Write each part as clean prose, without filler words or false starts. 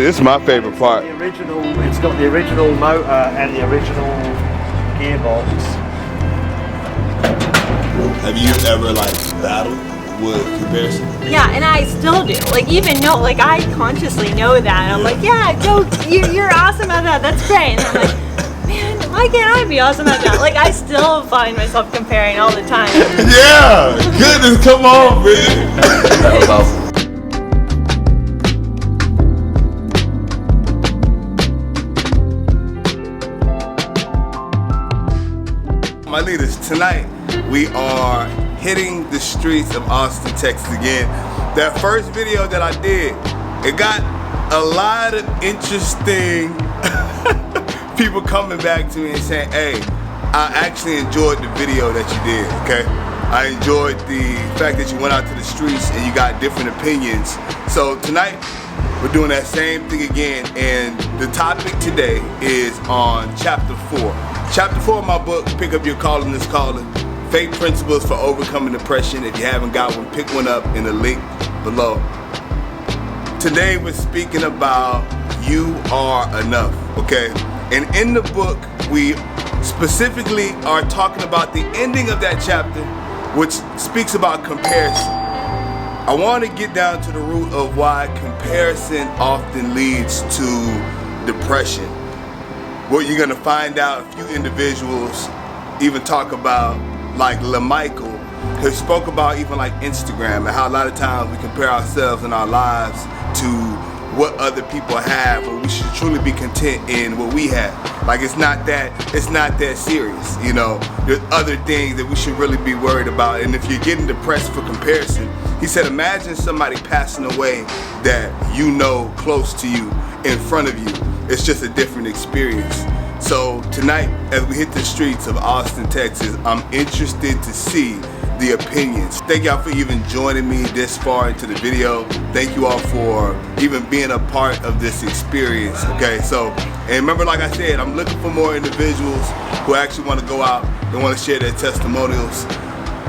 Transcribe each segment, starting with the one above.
This is my favorite part. The original, it's got the original motor and the original gearbox. Have you ever like battled with comparison? Yeah, and I still do. Like even know, like I consciously know that. And I'm like, yeah, go, you're awesome at that. That's great. And I'm like, man, why can't I be awesome at that? Like I still find myself comparing all the time. Yeah, goodness, come on, man. That was awesome. My leaders, tonight we are hitting the streets of Austin, Texas again. That first video that I did, it got a lot of interesting people coming back to me and saying, hey, I actually enjoyed the video that you did, okay? I enjoyed the fact that you went out to the streets and you got different opinions. So tonight, we're doing that same thing again, and the topic today is on chapter 4. Chapter 4 of my book, Pick Up Your Calling is Calling. Fake Principles for Overcoming Depression. If you haven't got one, pick one up in the link below. Today we're speaking about you are enough, okay? And in the book, we specifically are talking about the ending of that chapter, which speaks about comparison. I want to get down to the root of why comparison often leads to depression. What you're gonna find out, a few individuals even talk about, like LaMichael, who spoke about even like Instagram and how a lot of times we compare ourselves and our lives to what other people have, but we should truly be content in what we have. Like it's not that serious, you know. There's other things that we should really be worried about. And if you're getting depressed for comparison, he said, imagine somebody passing away that you know close to you, in front of you. It's just a different experience. So tonight, as we hit the streets of Austin, Texas, I'm interested to see the opinions. Thank y'all for even joining me this far into the video. Thank you all for even being a part of this experience, okay? So, and remember, like I said, I'm looking for more individuals who actually want to go out and want to share their testimonials.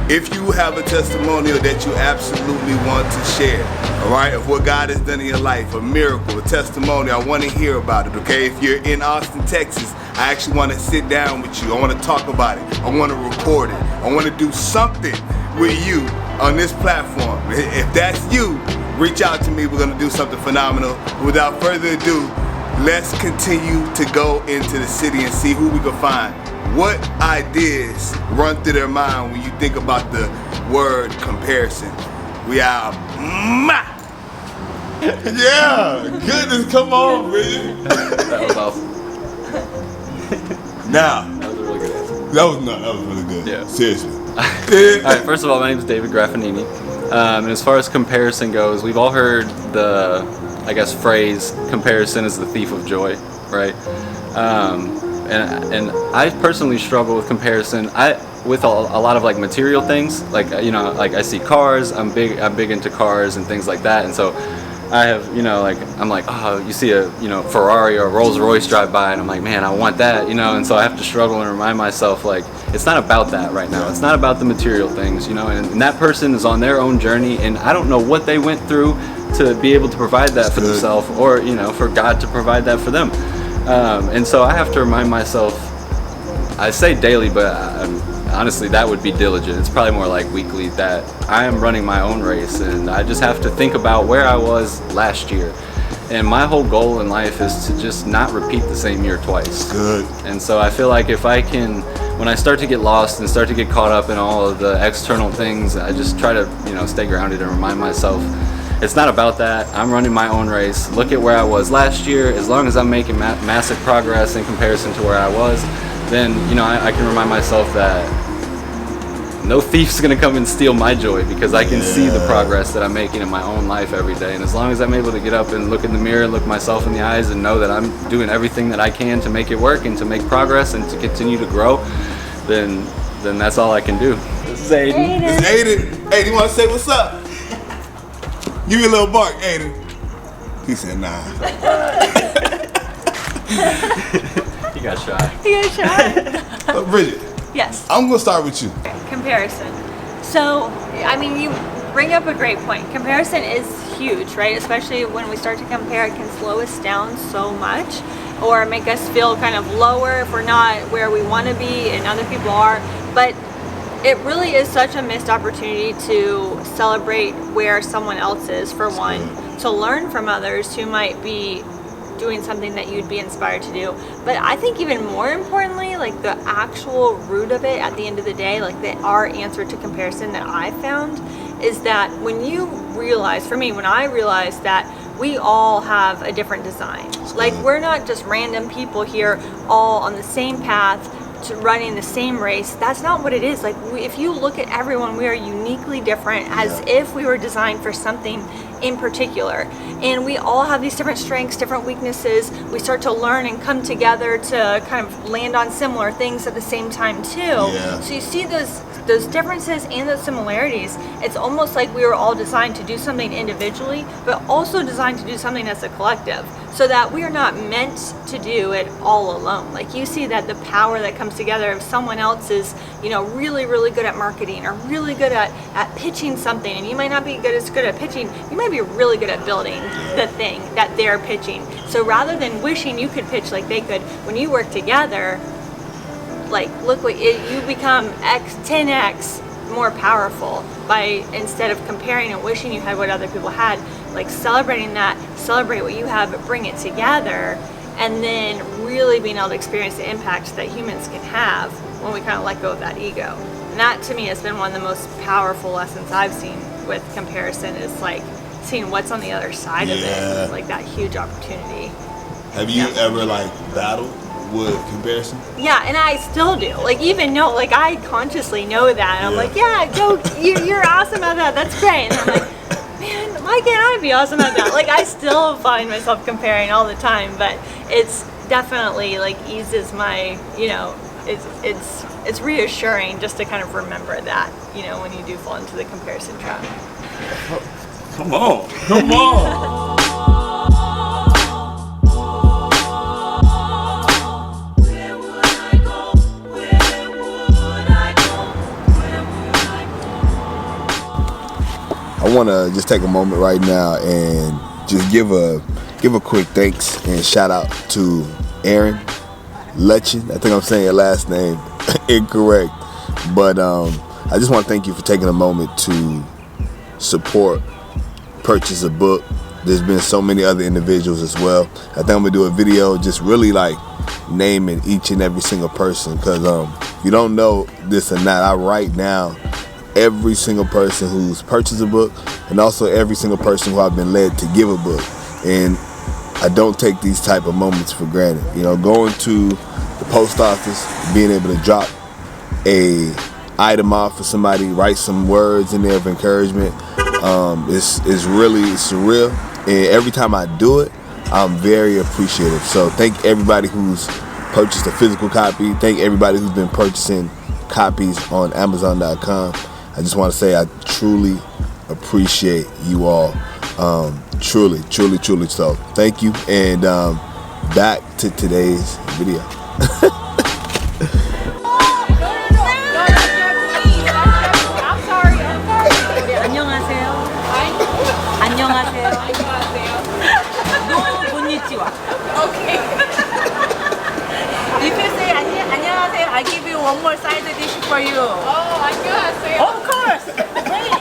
If you have a testimonial that you absolutely want to share, all right, of what God has done in your life, a miracle, a testimony, I want to hear about it, okay? If you're in Austin, Texas, I actually want to sit down with you. I want to talk about it. I want to record it. I want to do something with you on this platform. If that's you, reach out to me. We're going to do something phenomenal. Without further ado, let's continue to go into the city and see who we can find. What ideas run through their mind when you think about the word comparison? We are yeah, goodness, come on, man. That was awesome. Now, That was a really good answer. that was really good. Yeah. Seriously. Alright, first of all, my name is David Graffinini. And as far as comparison goes, we've all heard the, I guess, phrase, comparison is the thief of joy, right? And I personally struggle with comparison. With a lot of like material things, like you know, like I see cars. I'm big into cars and things like that, and so I have, you know, like I'm like, oh, you see a, you know, Ferrari or a Rolls Royce drive by, and I'm like, man, I want that, you know, and so I have to struggle and remind myself, like, it's not about that right now. It's not about the material things, you know, and that person is on their own journey, and I don't know what they went through to be able to provide that for themselves, or you know, for God to provide that for them. And so I have to remind myself, I say daily, but honestly that would be diligent. It's probably more like weekly, that I am running my own race, and I just have to think about where I was last year. And my whole goal in life is to just not repeat the same year twice. Good. And so I feel like if I can, when I start to get lost and start to get caught up in all of the external things, I just try to, you know, stay grounded and remind myself, it's not about that. I'm running my own race. Look at where I was last year. As long as I'm making massive progress in comparison to where I was, then, you know, I can remind myself that no thief's gonna come and steal my joy, because I can see the progress that I'm making in my own life every day. And as long as I'm able to get up and look in the mirror, look myself in the eyes, and know that I'm doing everything that I can to make it work and to make progress and to continue to grow, then that's all I can do. This is Aiden. This is Aiden. Aiden, you want to say what's up? Give me a little bark, Aiden. He said, nah. You got shy. You got shy? So, Bridget. Yes. I'm going to start with you. Comparison. So, I mean, you bring up a great point. Comparison is huge, right? Especially when we start to compare, it can slow us down so much, or make us feel kind of lower if we're not where we want to be and other people are. But it really is such a missed opportunity to celebrate where someone else is, for one, to learn from others who might be doing something that you'd be inspired to do. But I think even more importantly, like the actual root of it at the end of the day, like our answer to comparison that I found is that when you realize, for me, when I realized that we all have a different design. Like we're not just random people here all on the same path to running the same race. That's not what it is. Like if you look at everyone, we are uniquely different, as if we were designed for something in particular. And we all have these different strengths, different weaknesses. We start to learn and come together to kind of land on similar things at the same time too. Yeah. So you see those differences and those similarities. It's almost like we were all designed to do something individually, but also designed to do something as a collective, so that we are not meant to do it all alone. Like you see that the power that comes together if someone else is, you know, really, really good at marketing, or really good at pitching something, and you might not be as good at pitching, you might be really good at building the thing that they're pitching. So rather than wishing you could pitch like they could, when you work together, like look what you become 10x more powerful by, instead of comparing and wishing you had what other people had, like celebrating that, celebrate what you have, but bring it together, and then really being able to experience the impact that humans can have when we kind of let go of that ego. And that to me has been one of the most powerful lessons I've seen with comparison, is like seeing what's on the other side of it, like that huge opportunity. Have you ever like battled with comparison? Yeah, and I still do. Like even know, like I consciously know that, and I'm like, yeah, go, you're awesome at that. That's great. And I'm like, man, why can't I be awesome at that? Like I still find myself comparing all the time, but it's definitely like eases my, you know, it's reassuring just to kind of remember that, you know, when you do fall into the comparison trap. Come on, come on. I want to just take a moment right now and just give a quick thanks and shout out to Aaron Lechen. I think I'm saying your last name incorrect, but I just want to thank you for taking a moment to support, purchase a book. There's been so many other individuals as well. I think I'm gonna do a video just really like naming each and every single person, because if you don't know this or not, I write down every single person who's purchased a book, and also every single person who I've been led to give a book. And I don't take these type of moments for granted. You know, going to the post office, being able to drop a item off for somebody, write some words in there of encouragement, is really surreal. And every time I do it, I'm very appreciative. So thank everybody who's purchased a physical copy. Thank everybody who's been purchasing copies on Amazon.com. I just want to say I truly appreciate you all. Truly so. Thank you. And back to today's video. Okay. If you say 안녕하세요, I give you one more side dish for you. Oh, 안녕하세요. Of course. Wait.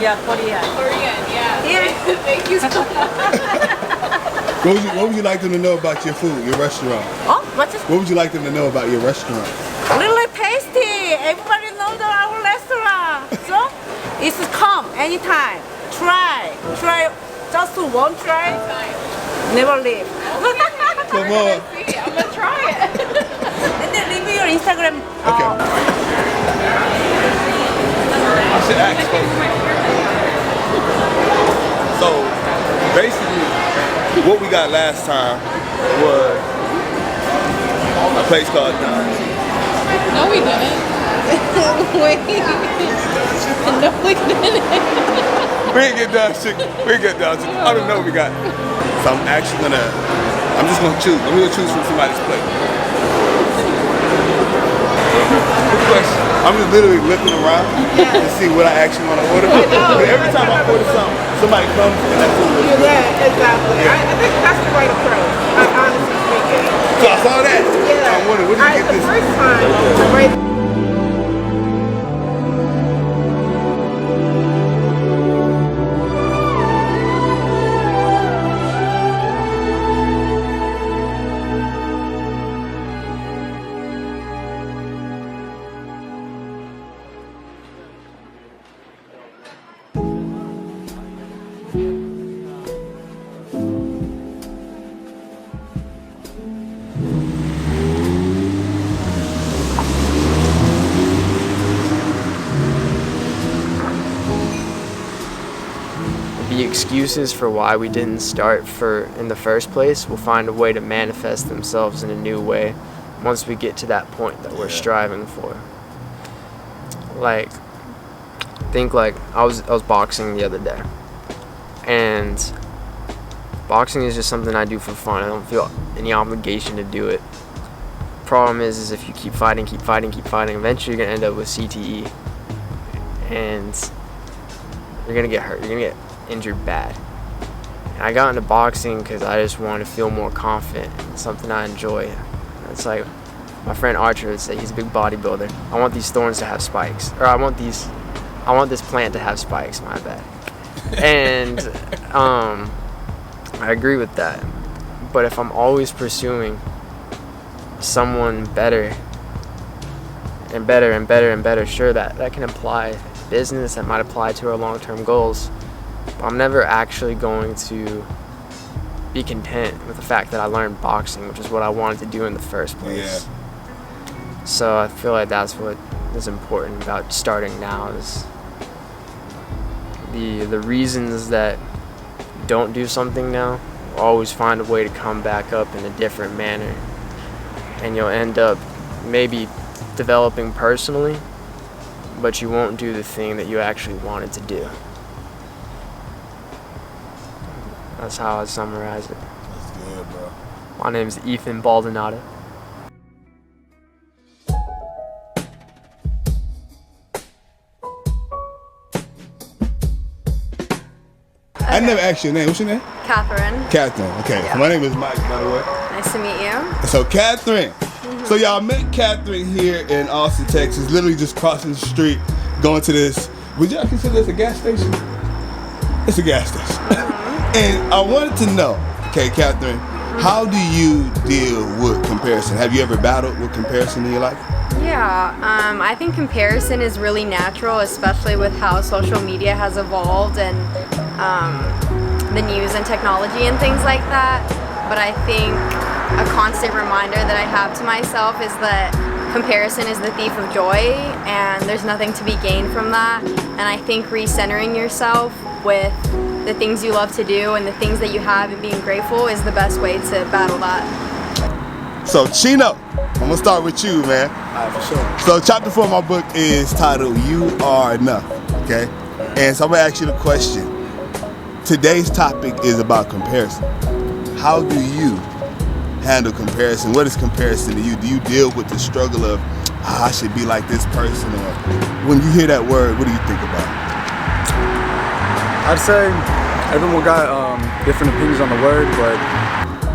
Yeah, Korean. Korean, yeah. Yeah. Thank you so much. What would you like them to know about your food, your restaurant? Oh, what's this? What would you like them to know about your restaurant? Really tasty. Everybody knows our restaurant. So, it's come anytime. Try. Just one try. Never leave. Come on. See, I'm gonna try it. And then leave your Instagram. Okay. I should ask folks. So, basically, what we got last time was a place called Don's. No, we didn't. Wait. No, we didn't. We ain't get done chicken. I don't know what we got. So I'm just gonna choose. I'm gonna choose from somebody's plate. Good question. I'm just literally looking around to see what I actually want to order. But every time I order something, somebody comes and that's what we're doing. Yeah, exactly. Yeah. I think that's the right approach, honestly speaking. So I saw that. Yeah. I wondered, where did you get The this? first time, right. The excuses for why we didn't start in the first place will find a way to manifest themselves in a new way once we get to that point that we're striving for. Like, think like I was boxing the other day, and boxing is just something I do for fun. I don't feel any obligation to do it. Problem is if you keep fighting, eventually you're gonna end up with CTE, and you're gonna get hurt. You're gonna get injured bad. And I got into boxing because I just wanted to feel more confident. It's something I enjoy. It's like my friend Archer would say, he's a big bodybuilder. I want these thorns to have spikes, or I want this plant to have spikes. My bad. And I agree with that. But if I'm always pursuing someone better and better and better and better, sure, that can apply to business, that might apply to our long-term goals. I'm never actually going to be content with the fact that I learned boxing, which is what I wanted to do in the first place. Yeah. So I feel like that's what is important about starting now, is the reasons that you don't do something now, always find a way to come back up in a different manner, and you'll end up maybe developing personally, but you won't do the thing that you actually wanted to do. That's how I summarize it. That's good, bro. My name is Ethan Baldonado. I never asked your name. What's your name? Catherine. Catherine. Okay. Yeah. My name is Mike, by the way. Nice to meet you. So Catherine. So y'all met Catherine here in Austin, Texas. Literally just crossing the street, going to this. Would y'all consider this a gas station? It's a gas station. And I wanted to know, okay, Catherine, how do you deal with comparison? Have you ever battled with comparison in your life? Yeah, I think comparison is really natural, especially with how social media has evolved and the news and technology and things like that. But I think a constant reminder that I have to myself is that comparison is the thief of joy, and there's nothing to be gained from that. And I think recentering yourself with the things you love to do and the things that you have and being grateful is the best way to battle that. So Chino, I'm gonna start with you, man. All right, for sure. So chapter 4 of my book is titled You Are Enough, okay? And so I'm gonna ask you the question. Today's topic is about comparison. How do you handle comparison? What is comparison to you? Do you deal with the struggle of, I should be like this person? Or when you hear that word, what do you think about? I'd say everyone got different opinions on the word, but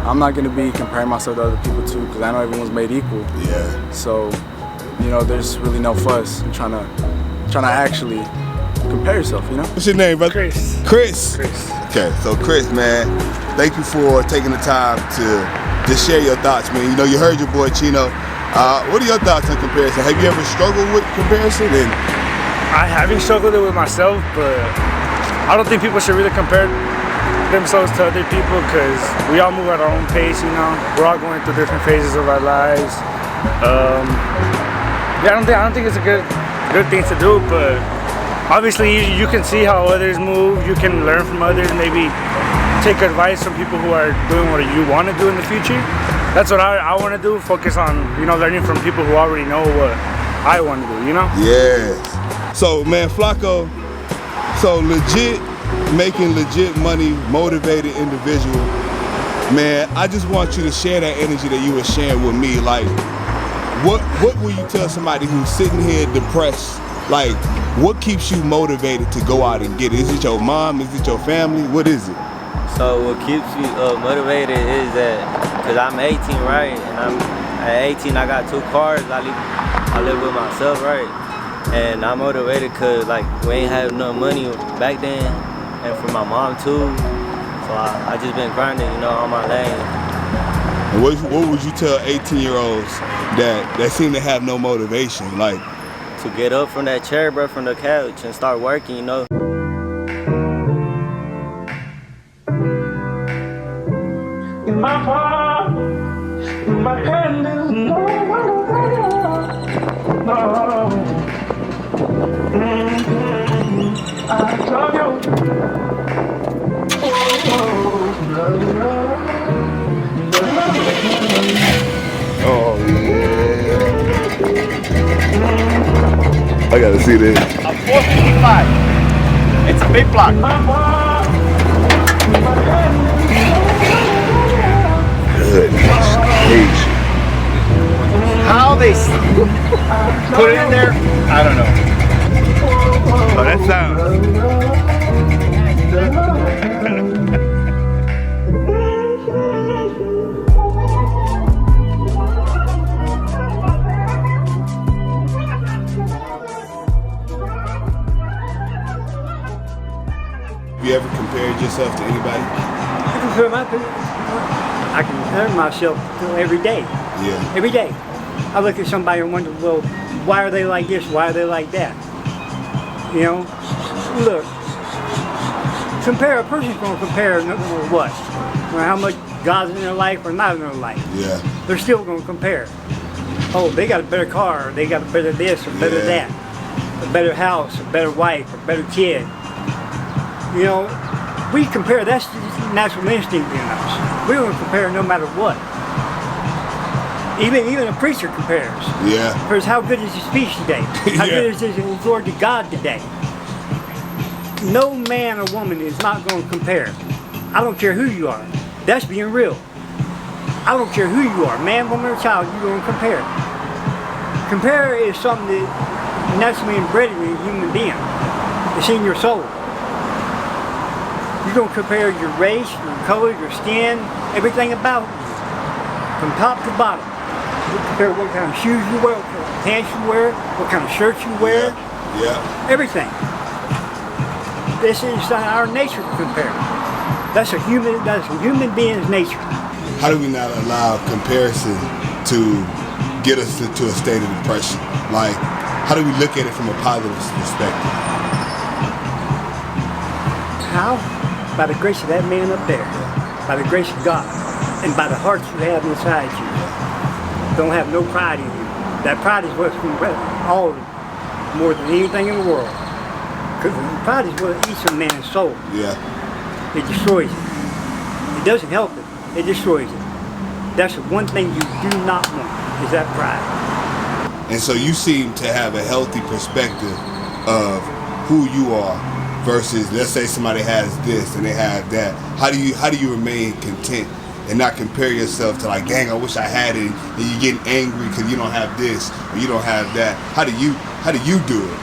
I'm not gonna be comparing myself to other people too, because I know everyone's made equal. Yeah. So, you know, there's really no fuss in trying to actually compare yourself, you know? What's your name, brother? Chris. Chris. Chris. Okay, so Chris, man, thank you for taking the time to just share your thoughts, man. You know, you heard your boy Chino. What are your thoughts on comparison? Have you ever struggled with comparison? And I haven't struggled with myself, but I don't think people should really compare themselves to other people, because we all move at our own pace, you know. We're all going through different phases of our lives. Yeah, I don't think it's a good thing to do, but obviously you can see how others move. You can learn from others, maybe take advice from people who are doing what you want to do in the future. That's what I want to do, focus on, you know, learning from people who already know what I want to do, you know? yes. So, man, Flacco, so making legit money, motivated individual. Man, I just want you to share that energy that you were sharing with me. Like, what will you tell somebody who's sitting here depressed? Like, what keeps you motivated to go out and get it? Is it your mom? Is it your family? What is it? So what keeps you motivated is that, cause I'm 18, right? And at 18 I got 2 cars. I live with myself, right? And I'm motivated cause like we ain't have no money back then, and for my mom too. So I just been grinding, you know, on my lane. And what would you tell 18-year-olds that seem to have no motivation, like? To get up from that chair, bro, from the couch and start working, you know. In my heart, in my hand is no I love you. Oh yeah. I gotta see this. A 455. It's a big block. Goodness gracious. How they put it in there, I don't know. Oh, that sounds. Have you ever compared yourself to anybody? I compare myself to every day. Yeah. Every day. I look at somebody and wonder, well, why are they like this? Why are they like that? You know? Look. A person's going to compare no matter what. Or how much God's in their life or not in their life. Yeah. They're still going to compare. Oh, they got a better car, or they got a better this, or better that. A better house, a better wife, a better kid. You know, we compare, that's just natural instinct in us. We're going to compare no matter what. Even a preacher compares. Yeah. Compares how good is his speech today? How good is his glory to God today? No man or woman is not going to compare. I don't care who you are. That's being real. I don't care who you are, man, woman, or child, you're going to compare. Compare is something that naturally inbred in a human being. It's in your soul. You're going to compare your race, your color, your skin, everything about you, from top to bottom. You compare what kind of shoes you wear, what kind of pants you wear, what kind of shirts you wear. Yeah. Everything. This is our nature to compare. That's a human being's nature. How do we not allow comparison to get us to a state of depression? Like, how do we look at it from a positive perspective? How? By the grace of that man up there. By the grace of God. And by the heart you have inside you. Don't have no pride in you. That pride is what's all more than anything in the world. Because pride is what eats a man's soul. Yeah. It destroys it. It doesn't help it. It destroys it. That's the one thing you do not want, is that pride. And so you seem to have a healthy perspective of who you are versus, let's say somebody has this and they have that. How do you remain content and not compare yourself to like, dang, I wish I had it, and you're getting angry because you don't have this or you don't have that? How do you do it?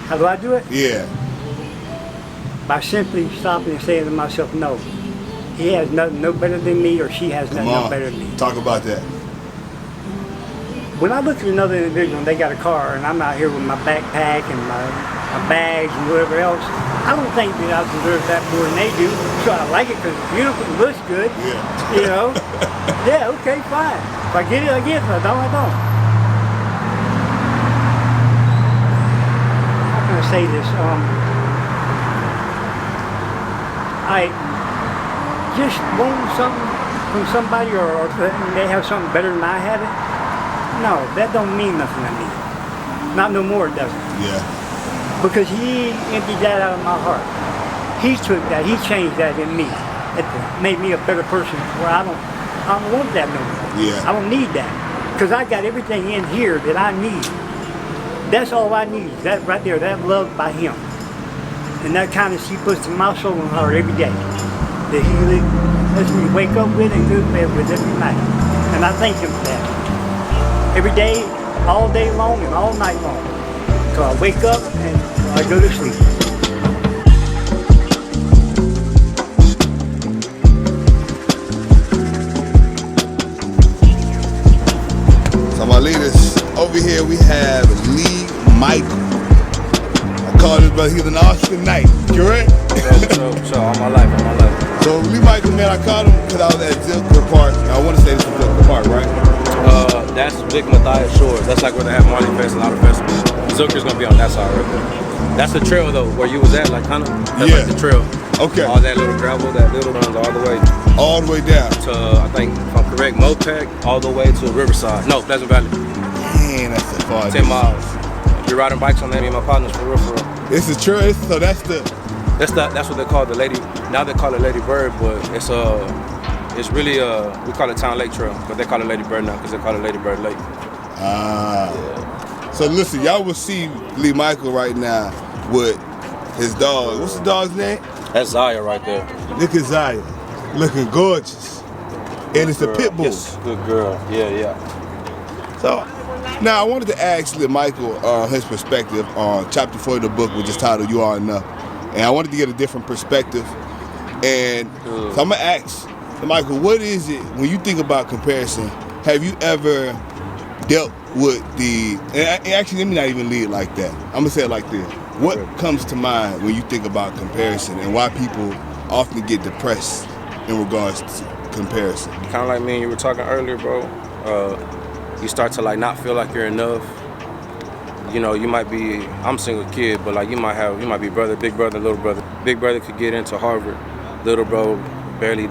How do I do it? Yeah. By simply stopping and saying to myself, no. He has nothing no better than me, or she has nothing no better than me. Talk about that. When I look at another individual and they got a car and I'm out here with my backpack and my bags and whatever else, I don't think that I deserve that more than they do. So I like it because it's beautiful and looks good. Yeah. You know? Yeah, okay, fine. If I get it, I get it. If I don't, I don't. How can I say this? I just want something from somebody or they have something better than I have it. No, that don't mean nothing to me. Not no more, it doesn't. Yeah. Because he emptied that out of my heart. He took that, he changed that in me. It made me a better person where I don't want that no more. Yeah. I don't need that. Because I got everything in here that I need. That's all I need, that right there, that love by him. And that kindness he puts in my soul and heart every day. That he lets me wake up with and go to bed with every night. And I thank him for that. every day, all day long and all night long. So I wake up and I go to sleep. So my leaders, over here we have Lee Michael. I call this brother, he's an Austin Knight, correct? So all my life. So Lee Michael, man, I called him because I was at Zelle Park. I want to say this is Zelle Park, right? That's Big Matthias Shores. That's like where they have Marley Fest and a lot of festivals. Zucker's gonna be on that side right there. That's the trail though, where you was at, like kinda. That's like the trail. Okay. All that little gravel, that little runs all the way. All the way down. To, I think, if I'm correct, Mopec, all the way to Riverside. No, Pleasant Valley. Man, that's a far 10 miles. You're riding bikes on that, me and my partners, for real. It's a trail, so that's what they call the Lady, now they call it Lady Bird, but it's really, we call it Town Lake Trail, but they call it Lady Bird now, because they call it Lady Bird Lake. So listen, y'all will see Lee Michael right now with his dog. What's the dog's name? That's Zaya right there. Look at Zaya, looking gorgeous. And it's a pit bull. Yes, good girl, yeah. So, now I wanted to ask Lee Michael his perspective on chapter 4 of the book, which is titled You Are Enough. And I wanted to get a different perspective. And so I'm gonna ask Lee Michael, what is it, when you think about comparison, have you ever dealt with and actually let me not even lead it like that. I'm gonna say it like this. What comes to mind when you think about comparison and why people often get depressed in regards to comparison? Kind of like me and you were talking earlier, bro. You start to like not feel like you're enough. You know, you might be, I'm a single kid, but like you might be brother, big brother, little brother. Big brother could get into Harvard. Little bro barely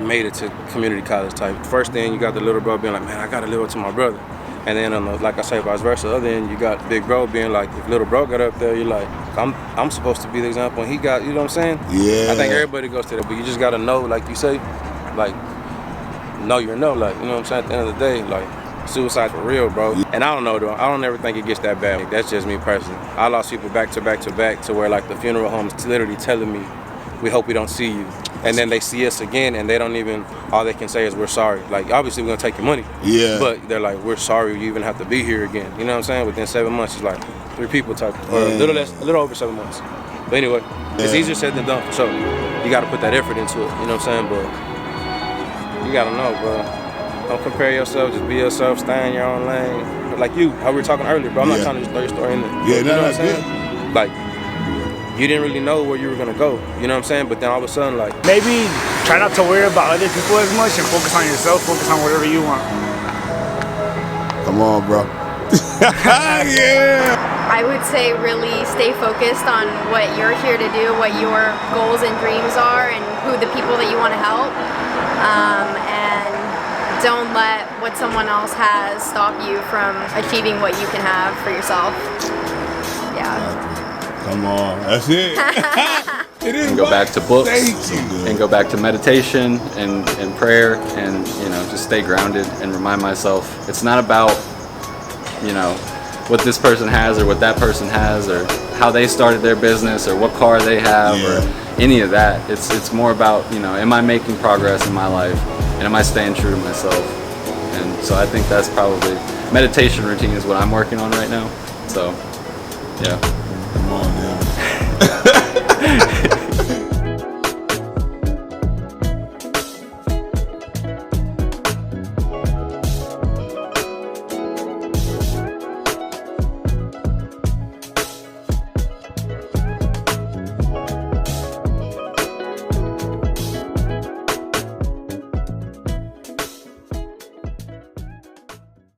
made it to community college type. First thing, you got the little bro being like, man, I gotta live up to my brother. And then on the, like I say, vice versa. Other end, you got big bro being like, if little bro got up there, you're like, I'm supposed to be the example, and he got, you know what I'm saying? Yeah. I think everybody goes to that, but you just gotta know, like you say, like, know your know, like, you know what I'm saying? At the end of the day, like, suicide's for real, bro. And I don't know though, I don't ever think it gets that bad. Like, that's just me personally. I lost people back to back to back to where like the funeral home is literally telling me, we hope we don't see you. And then they see us again and they don't even, all they can say is we're sorry. Like obviously we're gonna take your money. Yeah. But they're like, we're sorry you even have to be here again. You know what I'm saying? Within 7 months, it's like 3 people type, or a little over 7 months. But anyway, it's easier said than done for sure. You gotta put that effort into it, you know what I'm saying? But you gotta know, bro. Don't compare yourself, just be yourself, stay in your own lane. But like you, how we were talking earlier, bro, I'm not trying to just throw your story in there. Yeah, you know what I'm good. saying? Like, you didn't really know where you were gonna go, you know what I'm saying? But then all of a sudden, like, maybe try not to worry about other people as much and focus on yourself, focus on whatever you want. Come on, bro. Yeah! I would say really stay focused on what you're here to do, what your goals and dreams are, and who the people that you want to help. And don't let what someone else has stop you from achieving what you can have for yourself. Yeah. Come on, that's it. It is. And go back to books Thank you. and go back to meditation and prayer and, you know, just stay grounded and remind myself it's not about, you know, what this person has or what that person has or how they started their business or what car they have or any of that. It's more about, you know, am I making progress in my life and am I staying true to myself? And so I think that's probably, meditation routine is what I'm working on right now. So, yeah.